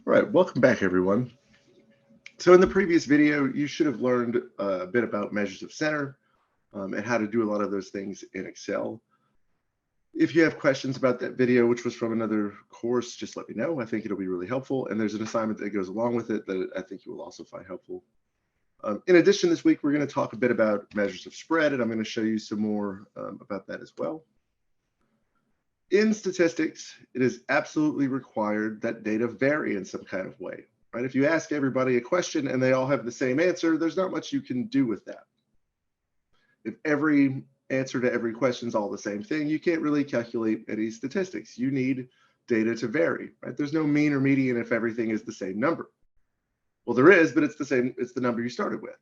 All right, welcome back, everyone. So in the previous video, you should have learned a bit about measures of center and how to do a lot of those things in Excel. If you have questions about that video, which was from another course, just let me know. I think it'll be really helpful. And there's an assignment that goes along with it that I think you will also find helpful. In addition, this week, we're going to talk a bit about measures of spread, and I'm going to show you some more about that as well. In statistics, it is absolutely required that data vary in some kind of way, right? If you ask everybody a question and they all have the same answer, there's not much you can do with that. If every answer to every question is all the same thing, you can't really calculate any statistics. You need data to vary, right? There's no mean or median if everything is the same number. Well, there is, but it's the same, it's the number you started with.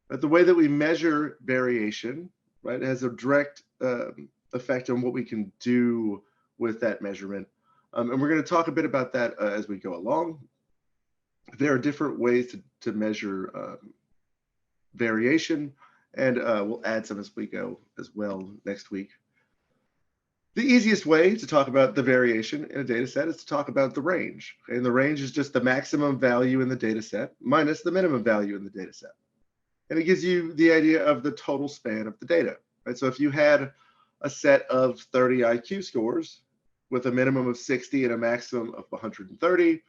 But the way that we measure variation, right, has a direct effect on what we can do with that measurement. And we're going to talk a bit about that as we go along. There are different ways to measure variation, and we'll add some as we go as well next week. The easiest way to talk about the variation in a data set is to talk about the range. Okay? And the range is just the maximum value in the data set minus the minimum value in the data set. And it gives you the idea of the total span of the data. Right? So if you had a set of 30 IQ scores with a minimum of 60 and a maximum of 130,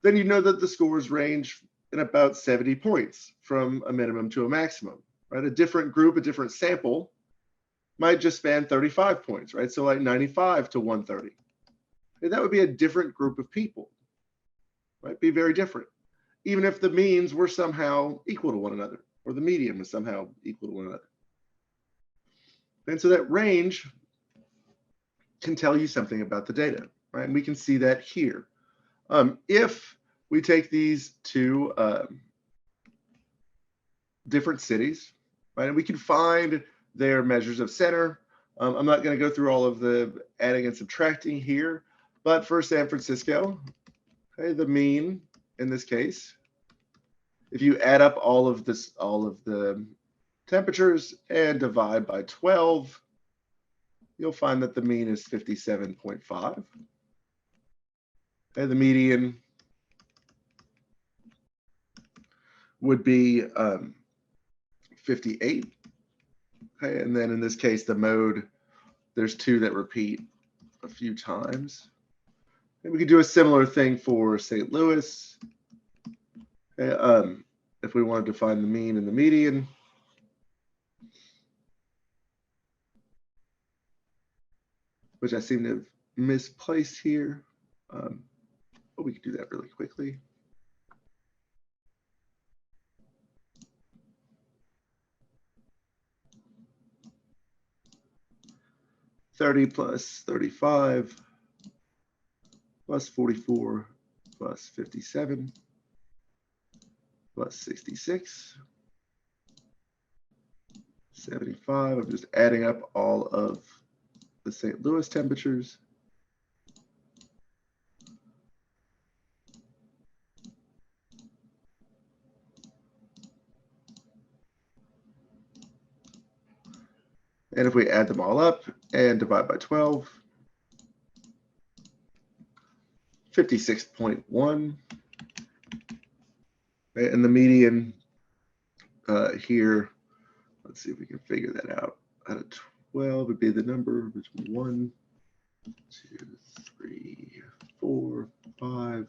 then you know that the scores range in about 70 points from a minimum to a maximum, right? A different group, a different sample might just span 35 points, right? So like 95 to 130. And that would be a different group of people, right? Be very different, even if the means were somehow equal to one another, or the median was somehow equal to one another. And so that range can tell you something about the data, right? And we can see that here. If we take these two different cities, right, and we can find their measures of center. I'm not going to go through all of the adding and subtracting here, but for San Francisco, okay, the mean in this case, if you add up all of the temperatures and divide by 12, you'll find that the mean is 57.5. And the median would be 58. Okay, and then in this case, the mode, there's two that repeat a few times. And we could do a similar thing for St. Louis. Okay, if we wanted to find the mean and the median, which I seem to have misplaced here. But we could do that really quickly. $30 plus 35 plus 44 plus 57 plus 66, 75. I'm just adding up all of the St. Louis temperatures. And if we add them all up and divide by 12, 56.1. And the median here, let's see if we can figure that out. Out of 12 would be the number between 1, 2, 3, 4, 5,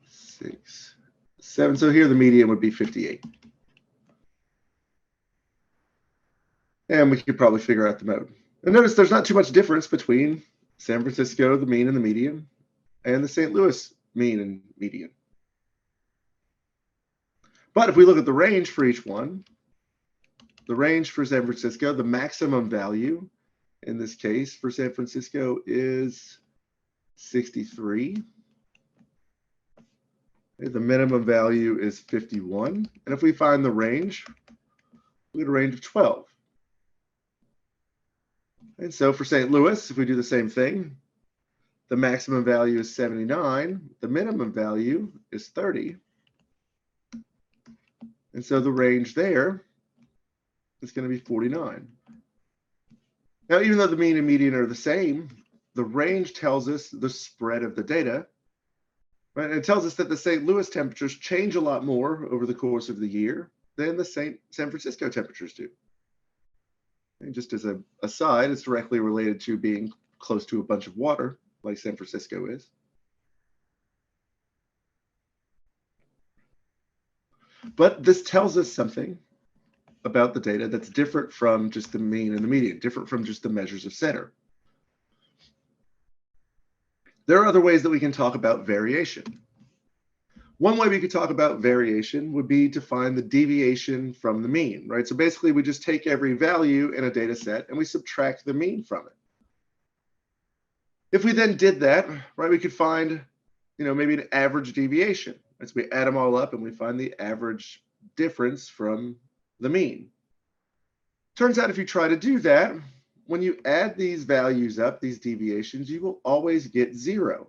6, 7. So here the median would be 58. And we could probably figure out the mode. And notice there's not too much difference between San Francisco, the mean and the median, and the St. Louis mean and median. But if we look at the range for each one, the range for San Francisco, the maximum value in this case for San Francisco is 63. The minimum value is 51. And if we find the range, we get a range of 12. And so for St. Louis, if we do the same thing, the maximum value is 79. The minimum value is 30. And so the range there is going to be 49. Now, even though the mean and median are the same, the range tells us the spread of the data, right? And it tells us that the St. Louis temperatures change a lot more over the course of the year than the San Francisco temperatures do. And just as an aside, it's directly related to being close to a bunch of water, like San Francisco is. But this tells us something about the data that's different from just the mean and the median, different from just the measures of center. There are other ways that we can talk about variation. One way we could talk about variation would be to find the deviation from the mean, right? So basically we just take every value in a data set and we subtract the mean from it. If we then did that, right, we could find, maybe an average deviation. Right? So we add them all up and we find the average difference from the mean. Turns out if you try to do that, when you add these values up, these deviations, you will always get 0.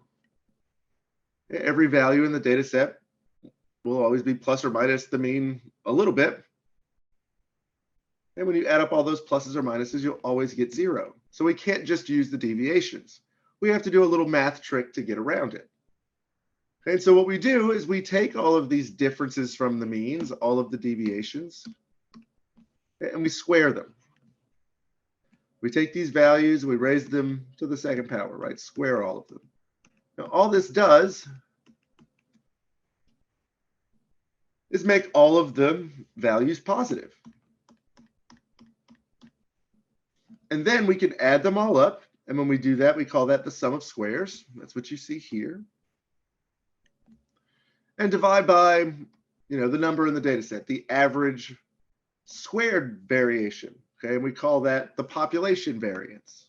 Every value in the data set will always be plus or minus the mean a little bit. And when you add up all those pluses or minuses, you'll always get 0. So we can't just use the deviations. We have to do a little math trick to get around it. And so what we do is we take all of these differences from the means, all of the deviations, and we square them. We take these values, we raise them to the second power, right? Square all of them. Now, all this does is make all of the values positive. And then we can add them all up. And when we do that, we call that the sum of squares. That's what you see here. And divide by, the number in the data set, the average squared variation. Okay, and we call that the population variance.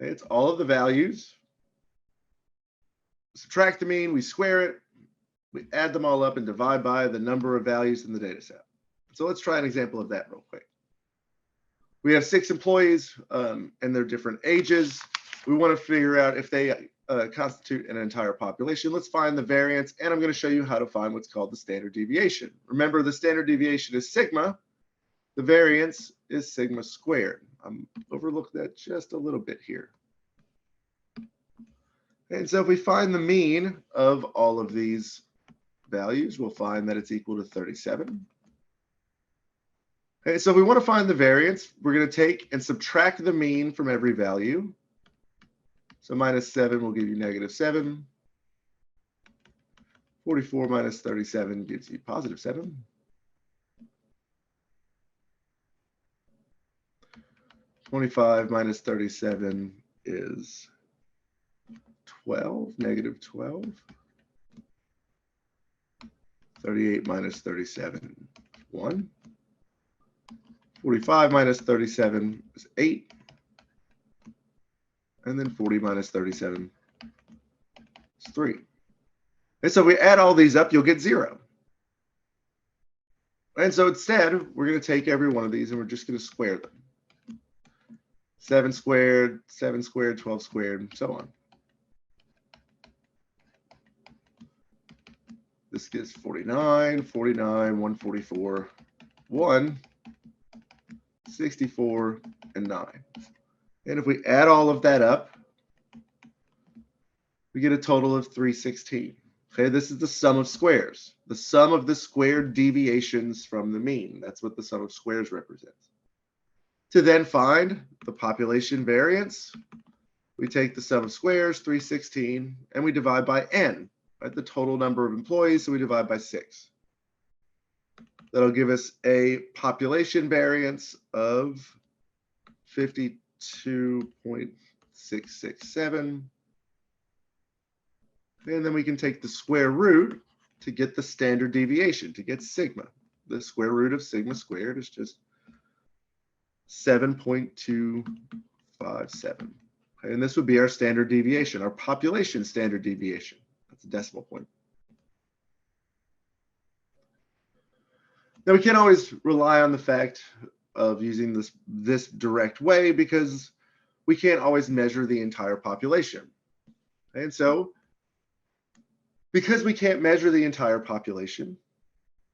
Okay, it's all of the values. Subtract the mean, we square it, we add them all up and divide by the number of values in the data set. So let's try an example of that real quick. We have 6 employees and their different ages. We want to figure out if they constitute an entire population. Let's find the variance, and I'm going to show you how to find what's called the standard deviation. Remember, the standard deviation is sigma. The variance is sigma squared. I'm overlooked that just a little bit here. And so if we find the mean of all of these values, we'll find that it's equal to 37. Okay, so if we want to find the variance, we're going to take and subtract the mean from every value. So -7 will give you -7. 44 minus 37 gives you +7. 25 minus 37 is 12, -12. 38 minus 37, 1. 45 minus 37 is 8. And then 40 minus 37 is 3. And so if we add all these up, you'll get 0. And so instead, we're going to take every one of these and we're just going to square them. 7 squared, 7 squared, 12 squared, and so on. This gives 49, 49, 144, 1, 64, and 9. And if we add all of that up, we get a total of 316. Okay, this is the sum of squares, the sum of the squared deviations from the mean. That's what the sum of squares represents. To then find the population variance, we take the sum of squares, 316, and we divide by n, right, the total number of employees, so we divide by 6. That'll give us a population variance of 52.667. And then we can take the square root to get the standard deviation, to get sigma. The square root of sigma squared is just 7.257. Okay, and this would be our standard deviation, our population standard deviation. That's a decimal point. Now we can't always rely on the fact of using this direct way because we can't always measure the entire population. And so because we can't measure the entire population,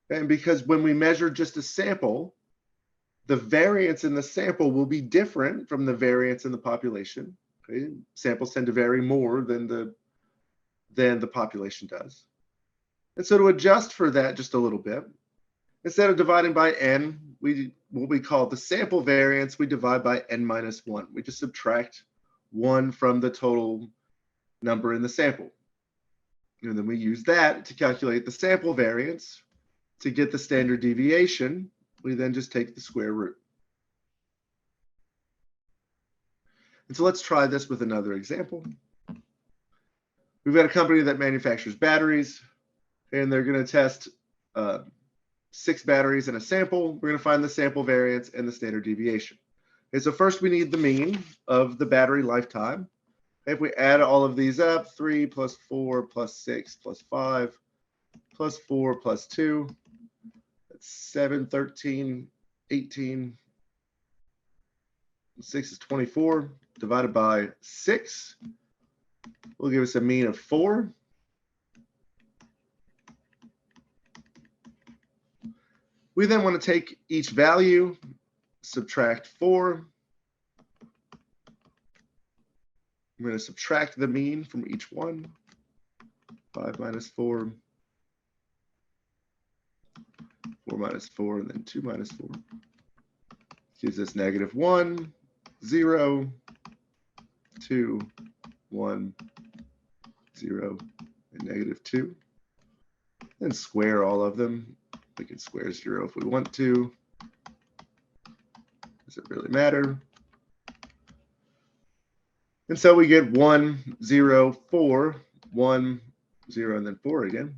and because when we measure just a sample, the variance in the sample will be different from the variance in the population. Okay? Samples tend to vary more than the population does. And so to adjust for that just a little bit, instead of dividing by n, what we call the sample variance, we divide by n minus 1. We just subtract 1 from the total number in the sample. And then we use that to calculate the sample variance. To get the standard deviation, we then just take the square root. And so let's try this with another example. We've got a company that manufactures batteries, and they're going to test 6 batteries in a sample. We're going to find the sample variance and the standard deviation. Okay, so first we need the mean of the battery lifetime. If we add all of these up, 3 plus 4 plus 6 plus 5 plus 4 plus 2, that's 7, 13, 18, 6 is 24, divided by 6 will give us a mean of 4. We then want to take each value, subtract 4. I'm going to subtract the mean from each one. 5 minus 4, 4 minus 4, and then 2 minus 4. Gives us negative 1, 0, 2, 1, 0, and negative 2. Then square all of them. We can square 0 if we want to. Does it really matter? And so we get 1, 0, 4, 1, 0, and then 4 again.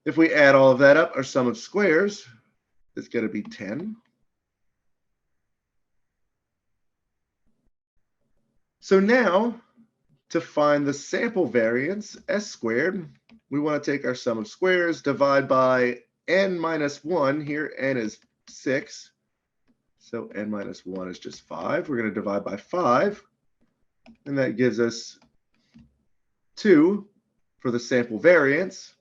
If we add all of that up, our sum of squares is going to be 10. So now, to find the sample variance, s squared, we want to take our sum of squares, divide by n minus 1. Here, n is 6. So n minus 1 is just 5. We're going to divide by 5. And that gives us 2 for the sample variance.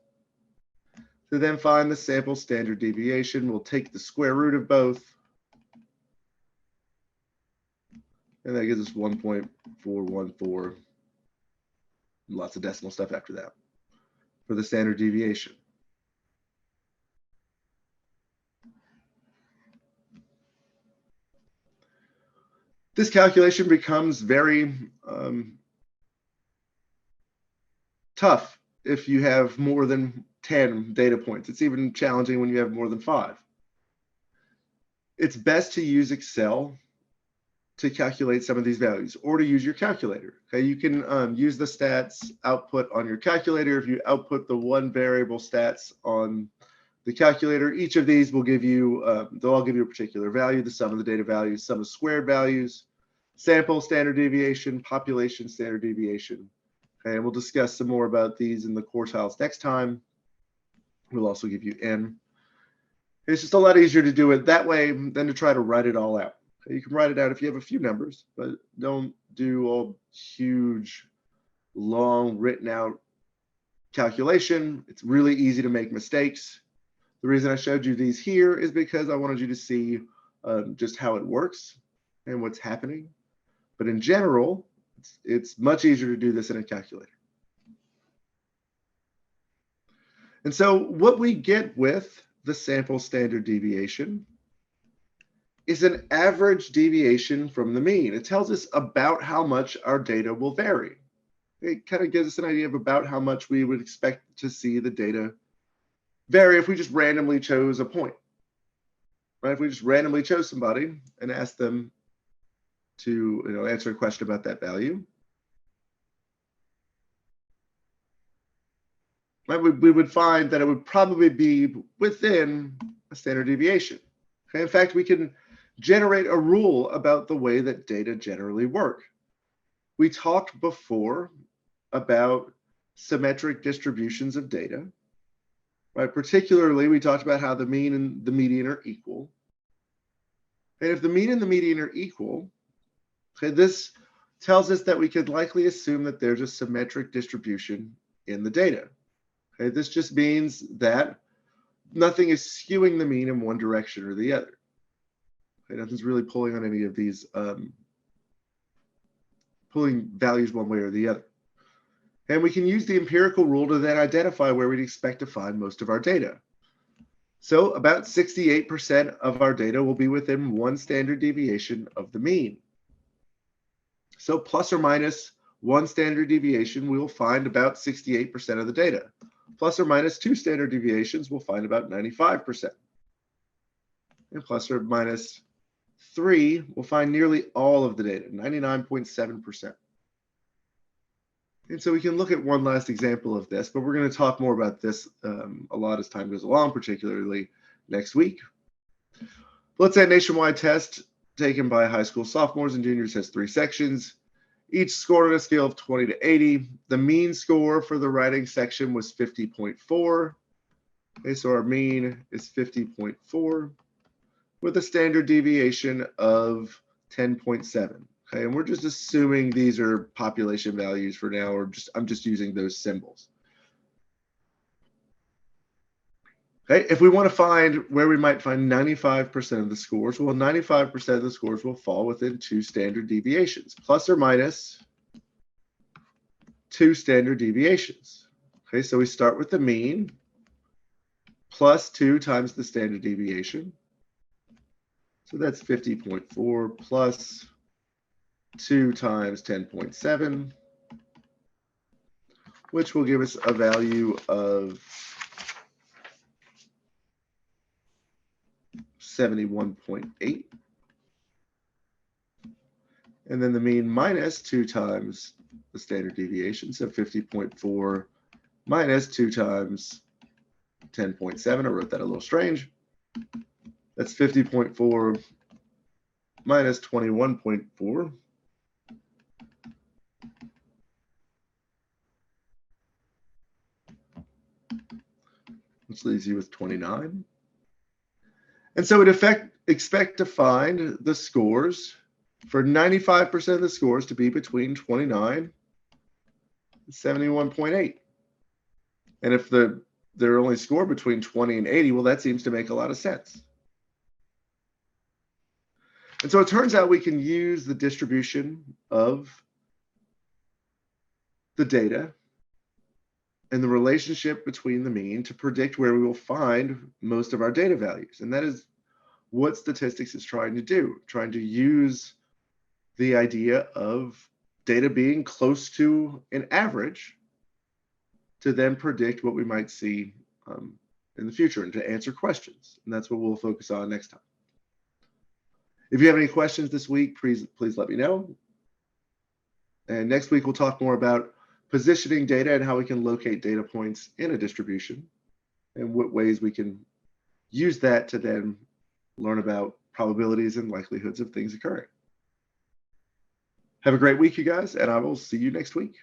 To then find the sample standard deviation, we'll take the square root of both. And that gives us 1.414. Lots of decimal stuff after that for the standard deviation. This calculation becomes very tough if you have more than 10 data points. It's even challenging when you have more than 5. It's best to use Excel to calculate some of these values, or to use your calculator. Okay, you can use the stats output on your calculator. If you output the one variable stats on the calculator, each of these will give you, they'll all give you a particular value, the sum of the data values, sum of squared values, sample standard deviation, population standard deviation. Okay, and we'll discuss some more about these in the quartiles next time. We'll also give you n. It's just a lot easier to do it that way than to try to write it all out. Okay, you can write it out if you have a few numbers, but don't do a huge, long, written out calculation. It's really easy to make mistakes. The reason I showed you these here is because I wanted you to see just how it works and what's happening. But in general, it's much easier to do this in a calculator. And so what we get with the sample standard deviation is an average deviation from the mean. It tells us about how much our data will vary. It kind of gives us an idea of about how much we would expect to see the data vary if we just randomly chose a point. Right? If we just randomly chose somebody and asked them to answer a question about that value, right, we would find that it would probably be within a standard deviation. Okay? In fact, we can generate a rule about the way that data generally work. We talked before about symmetric distributions of data, right? Particularly, we talked about how the mean and the median are equal. And if the mean and the median are equal, okay, this tells us that we could likely assume that there's a symmetric distribution in the data. Okay, this just means that nothing is skewing the mean in one direction or the other. Okay, nothing's really pulling on any of these, pulling values one way or the other. And we can use the empirical rule to then identify where we'd expect to find most of our data. So about 68% of our data will be within one standard deviation of the mean. So plus or minus one standard deviation, we will find about 68% of the data. Plus or minus two standard deviations, we'll find about 95%. And plus or minus three, we'll find nearly all of the data, 99.7%. And so we can look at one last example of this, but we're going to talk more about this a lot as time goes along, particularly next week. Let's say a nationwide test taken by high school sophomores and juniors has 3 sections, each scored on a scale of 20 to 80. The mean score for the writing section was 50.4. Okay, so our mean is 50.4 with a standard deviation of 10.7. Okay, and we're just assuming these are population values for now, or I'm just using those symbols. Okay, if we want to find where we might find 95% of the scores, well, 95% of the scores will fall within 2 standard deviations, plus or minus 2 standard deviations. Okay, so we start with the mean plus 2 times the standard deviation. So that's 50.4 plus 2 times 10.7, which will give us a value of 71.8. And then the mean minus 2 times the standard deviation, so 50.4 minus 2 times 10.7. I wrote that a little strange. That's 50.4 minus 21.4. Which leaves you with 29. And so we'd expect to find the scores for 95% of the scores to be between 29 and 71.8. And if they're only scored between 20 and 80, well, that seems to make a lot of sense. And so it turns out we can use the distribution of the data and the relationship between the mean to predict where we will find most of our data values. And that is what statistics is trying to do, trying to use the idea of data being close to an average to then predict what we might see in the future and to answer questions. And that's what we'll focus on next time. If you have any questions this week, please let me know. And next week, we'll talk more about positioning data and how we can locate data points in a distribution and what ways we can use that to then learn about probabilities and likelihoods of things occurring. Have a great week, you guys, and I will see you next week.